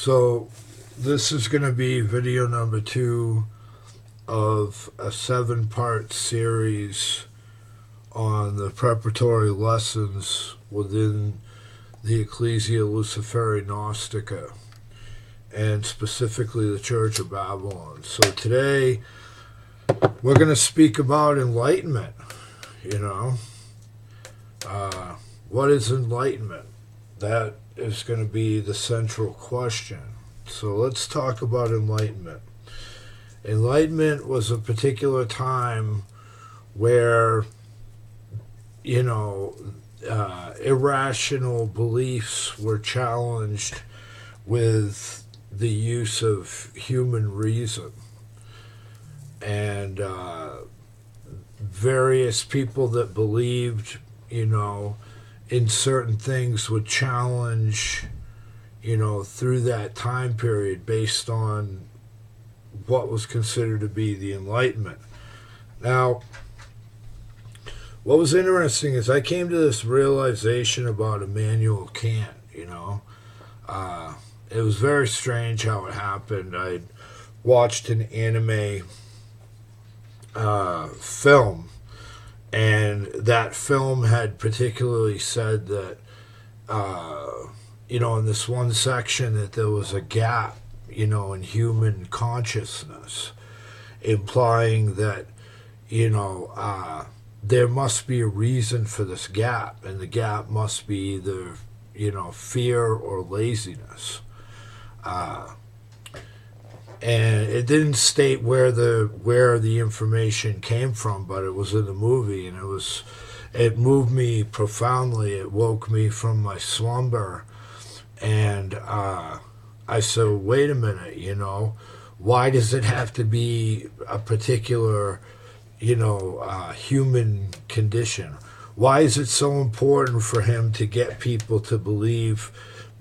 So this is going to be video number 2 of a 7-part series on the preparatory lessons within the Ecclesia Luciferi Gnostica, and specifically the Church of Babylon. So today we're going to speak about enlightenment. What is enlightenment? That is going to be the central question. So let's talk about enlightenment. Enlightenment was a particular time where, irrational beliefs were challenged with the use of human reason. And various people that believed, in certain things would challenge, through that time period based on what was considered to be the Enlightenment. Now, what was interesting is I came to this realization about Immanuel Kant, It was very strange how it happened. I watched an anime film, and that film had particularly said that, in this one section that there was a gap, in human consciousness, implying that, there must be a reason for this gap, and the gap must be either, fear or laziness. And it didn't state where the information came from, but it was in the movie, and it moved me profoundly. It woke me from my slumber, and I said, wait a minute, why does it have to be a particular, human condition? Why is it so important for him to get people to believe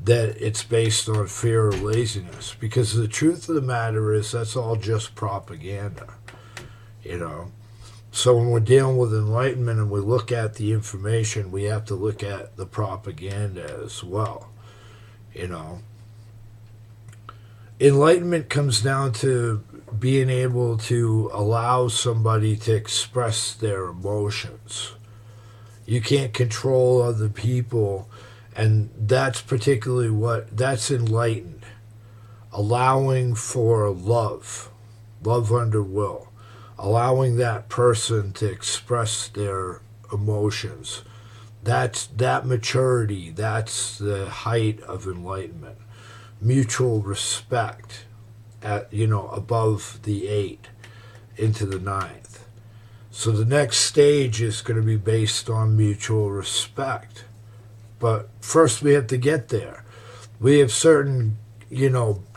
that it's based on fear or laziness? Because the truth of the matter is that's all just propaganda, So when we're dealing with enlightenment and we look at the information, we have to look at the propaganda as well, Enlightenment comes down to being able to allow somebody to express their emotions. You can't control other people. And that's particularly that's enlightened. Allowing for love under will. Allowing that person to express their emotions. That maturity, that's the height of enlightenment. Mutual respect at, above the 8 into the 9th. So the next stage is going to be based on mutual respect. But first we have to get there. We have certain,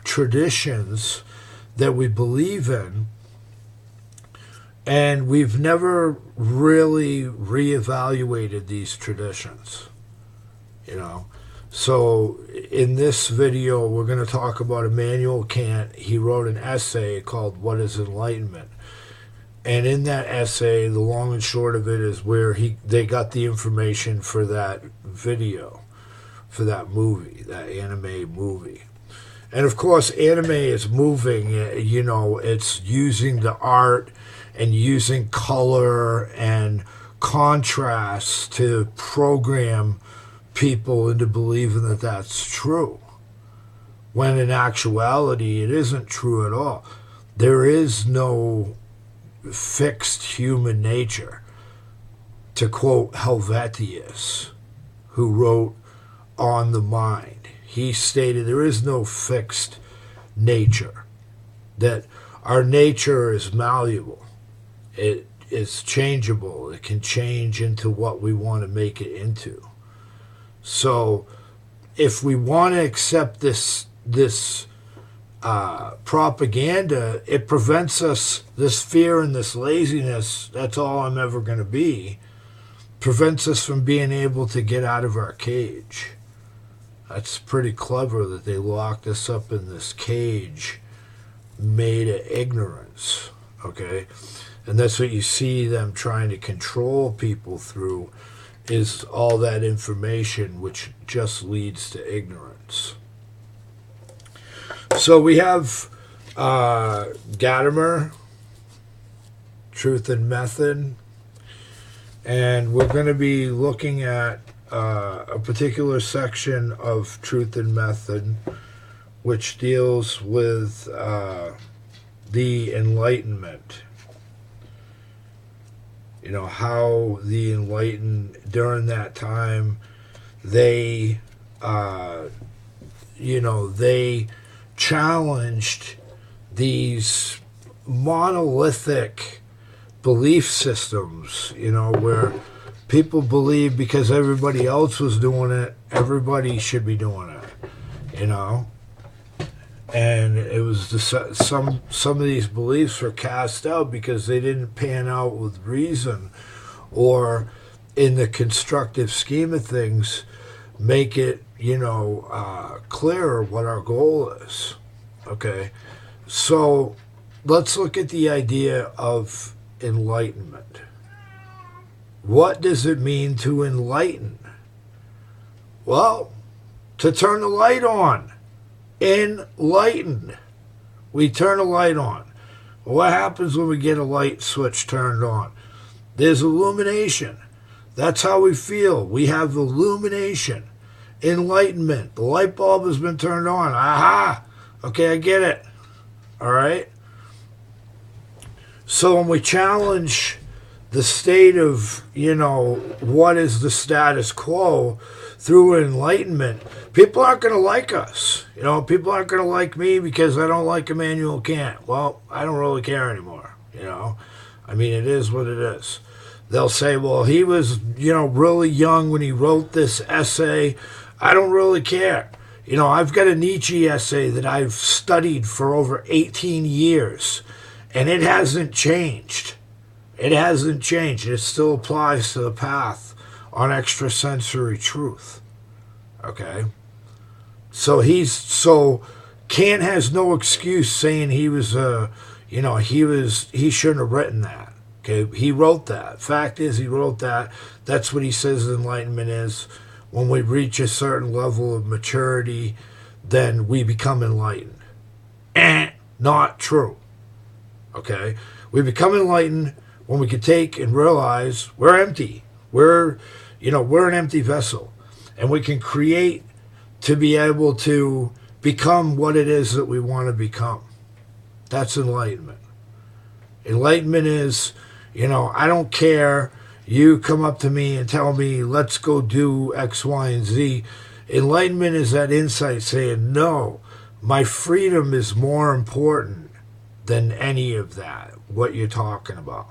traditions that we believe in, and we've never really reevaluated these traditions, So in this video, we're going to talk about Immanuel Kant. He wrote an essay called What is Enlightenment? And in that essay, the long and short of it is where they got the information for that video, for that movie, that anime movie. And of course, anime is moving, it's using the art and using color and contrast to program people into believing that that's true. When in actuality, it isn't true at all. There is no fixed human nature. To quote Helvetius, who wrote On the Mind, he stated there is no fixed nature, that our nature is malleable, it is changeable, it can change into what we want to make it into. So if we want to accept this propaganda, it prevents us, this fear and this laziness, that's all I'm ever going to be, prevents us from being able to get out of our cage. That's pretty clever that they locked us up in this cage made of ignorance, okay? And that's what you see them trying to control people through, is all that information which just leads to ignorance. So we have Gadamer, Truth and Method, and we're going to be looking at a particular section of Truth and Method, which deals with the Enlightenment. You know, how the Enlightened, during that time, they, they challenged these monolithic belief systems, where people believe because everybody else was doing it, everybody should be doing it, And it was some of these beliefs were cast out because they didn't pan out with reason, or in the constructive scheme of things, make it clearer what our goal is. Okay, so let's look at the idea of enlightenment. What does it mean to enlighten? Well, to turn the light on. Enlightened. We turn a light on. What happens when we get a light switch turned on? There's illumination. That's how we feel. We have illumination. Enlightenment. The light bulb has been turned on. Aha! Okay, I get it. All right? So when we challenge the state of, what is the status quo through enlightenment, people aren't going to like us. People aren't going to like me because I don't like Immanuel Kant. Well, I don't really care anymore. I mean, it is what it is. They'll say, well, he was, really young when he wrote this essay. I don't really care. I've got a Nietzsche essay that I've studied for over 18 years, and it hasn't changed. It hasn't changed. It still applies to the path on extrasensory truth. Okay? So Kant has no excuse saying he was he shouldn't have written that. Okay? He wrote that. Fact is, he wrote that. That's what he says enlightenment is. When we reach a certain level of maturity, then we become enlightened. Not true. Okay? We become enlightened when we can take and realize we're empty. We're an empty vessel. And we can create to be able to become what it is that we want to become. That's enlightenment. Enlightenment is, I don't care. You come up to me and tell me, let's go do X, Y, and Z. Enlightenment is that insight saying, no, my freedom is more important than any of that, what you're talking about.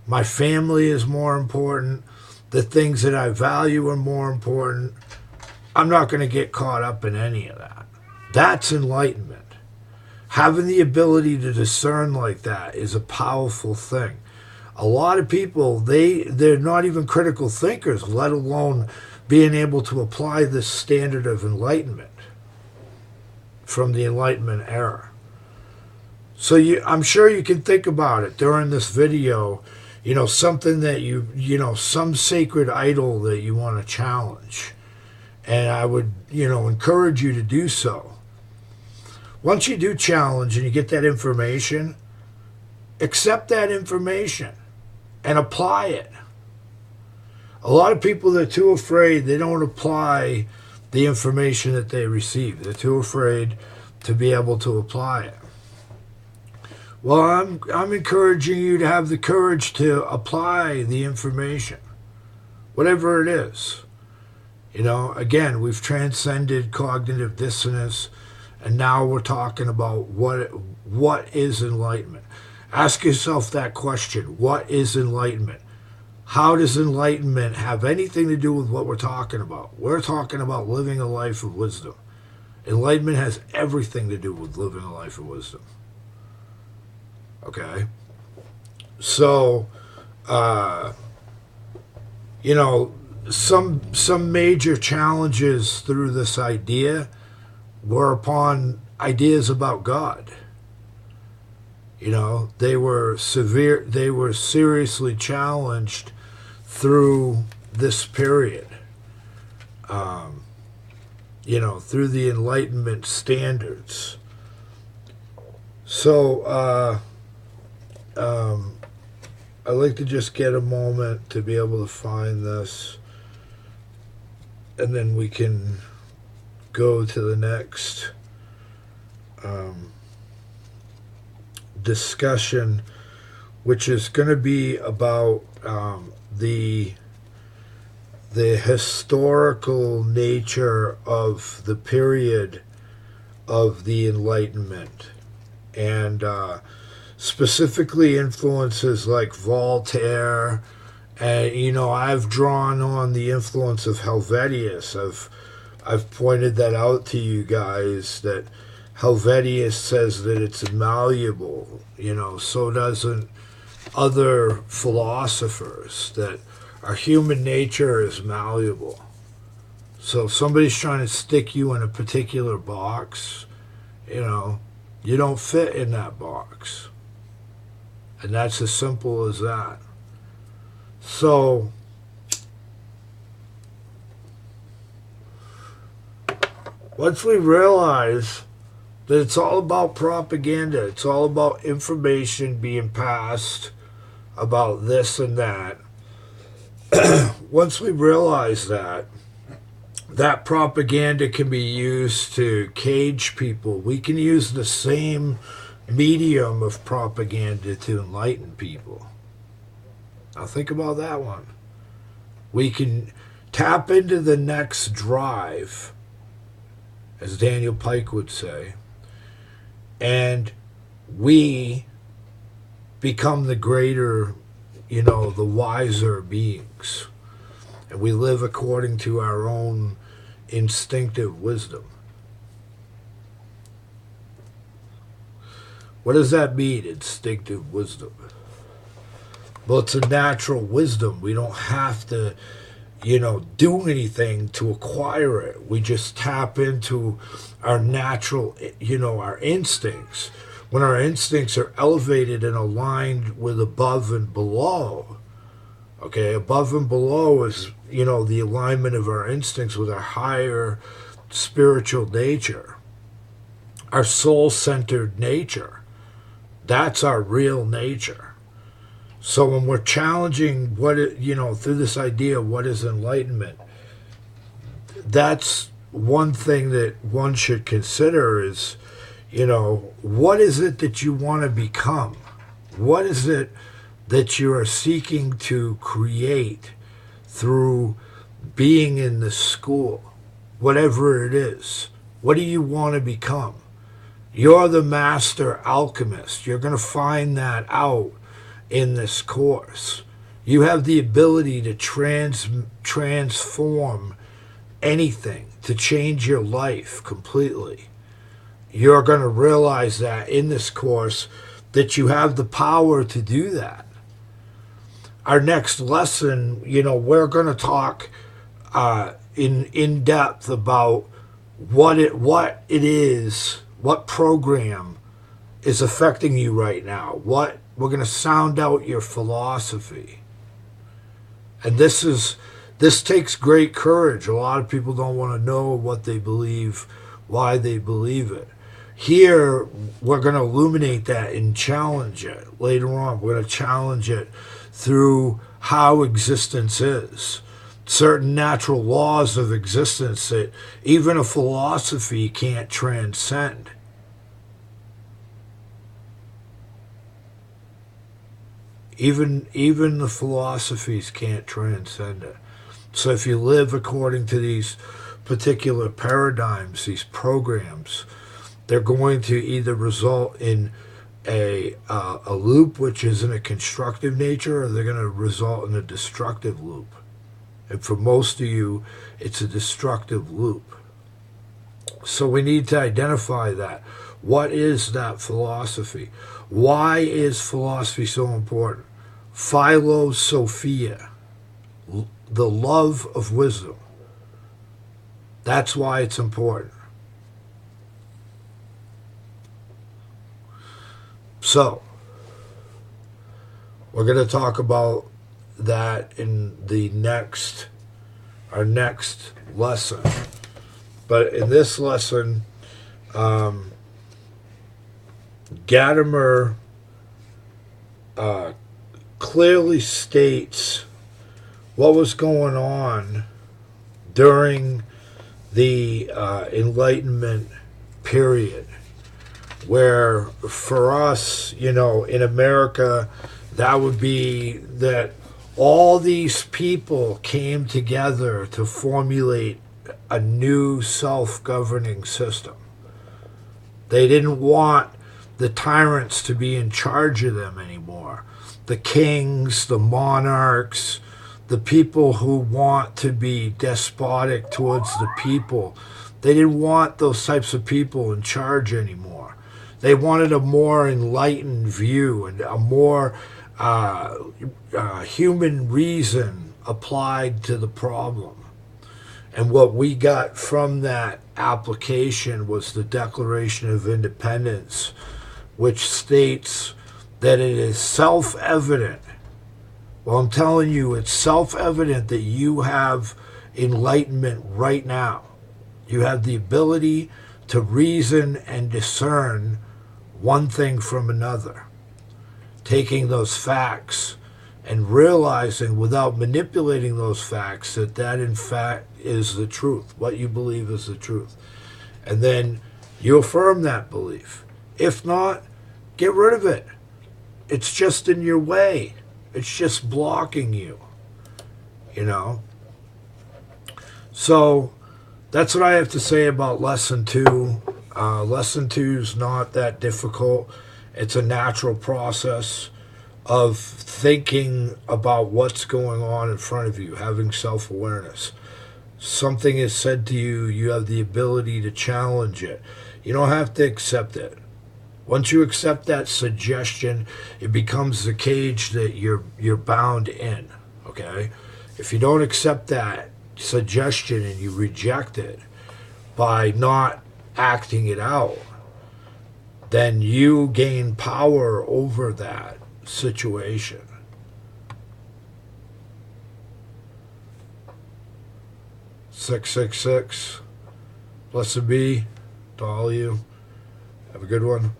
My family is more important. The things that I value are more important. I'm not going to get caught up in any of that. That's enlightenment. Having the ability to discern like that is a powerful thing. A lot of people, they're not even critical thinkers, let alone being able to apply this standard of enlightenment from the Enlightenment era. So I'm sure you can think about it during this video, something that some sacred idol that you want to challenge. And I would, encourage you to do so. Once you do challenge and you get that information, accept that information and apply it. A lot of people, they're too afraid. They don't apply the information that they receive. They're too afraid to be able to apply it. Well, I'm encouraging you to have the courage to apply the information, whatever it is. Again, we've transcended cognitive dissonance, and now we're talking about what is enlightenment. Ask yourself that question. What is enlightenment? How does enlightenment have anything to do with what we're talking about? We're talking about living a life of wisdom. Enlightenment has everything to do with living a life of wisdom. Okay? So, some major challenges through this idea were upon ideas about God. They were seriously challenged through this period. Through the Enlightenment standards. So, I'd like to just get a moment to be able to find this, and then we can go to the next discussion, which is going to be about the historical nature of the period of the Enlightenment, and specifically influences like Voltaire. And I've drawn on the influence of Helvetius. I've pointed that out to you guys, that Helvetius says that it's malleable. So doesn't other philosophers, that our human nature is malleable. So if somebody's trying to stick you in a particular box, you don't fit in that box. And that's as simple as that. So, once we realize that it's all about propaganda, it's all about information being passed about this and that, once we realize that propaganda can be used to cage people, we can use the same medium of propaganda to enlighten people. Now think about that one. We can tap into the next drive, as Daniel Pike would say, and we become the greater, the wiser beings. And we live according to our own instinctive wisdom. What does that mean, instinctive wisdom? Well, it's a natural wisdom. We don't have to, do anything to acquire it. We just tap into our natural, our instincts. When our instincts are elevated and aligned with above and below, okay, above and below is, the alignment of our instincts with our higher spiritual nature, our soul-centered nature. That's our real nature. So when we're challenging through this idea of what is enlightenment, that's one thing that one should consider is, what is it that you want to become? What is it that you are seeking to create through being in the school? Whatever it is. What do you want to become? You're the master alchemist. You're going to find that out in this course. You have the ability to transform anything, to change your life completely. You're going to realize that in this course, that you have the power to do that. Our next lesson, we're going to talk in depth about what it is, what program is affecting you right now. We're going to sound out your philosophy. And this takes great courage. A lot of people don't want to know what they believe, why they believe it. Here, we're going to illuminate that and challenge it. Later on, we're going to challenge it through how existence is. Certain natural laws of existence that even a philosophy can't transcend. Even the philosophies can't transcend it. So if you live according to these particular paradigms, these programs, they're going to either result in a loop which is in a constructive nature, or they're going to result in a destructive loop. And for most of you, it's a destructive loop. So we need to identify that. What is that philosophy? Why is philosophy so important? Philosophia, the love of wisdom. That's why it's important. So, we're going to talk about that in our next lesson. But in this lesson, Gadamer clearly states what was going on during the Enlightenment period, where for us, in America, that would be that all these people came together to formulate a new self-governing system. They didn't want the tyrants to be in charge of them anymore. The kings, the monarchs, the people who want to be despotic towards the people, they didn't want those types of people in charge anymore. They wanted a more enlightened view and a more human reason applied to the problem. And what we got from that application was the Declaration of Independence, which states that it is self-evident. Well, I'm telling you, it's self-evident that you have enlightenment right now. You have the ability to reason and discern one thing from another, taking those facts and realizing without manipulating those facts that in fact is the truth, what you believe is the truth. And then you affirm that belief. If not, get rid of it. It's just in your way. It's just blocking you, So that's what I have to say about Lesson 2. Lesson 2 is not that difficult. It's a natural process of thinking about what's going on in front of you, having self-awareness. Something is said to you, you have the ability to challenge it. You don't have to accept it. Once you accept that suggestion, it becomes the cage that you're bound in, okay? If you don't accept that suggestion and you reject it by not acting it out, then you gain power over that situation. "666, blessed be to all of you. Have a good one.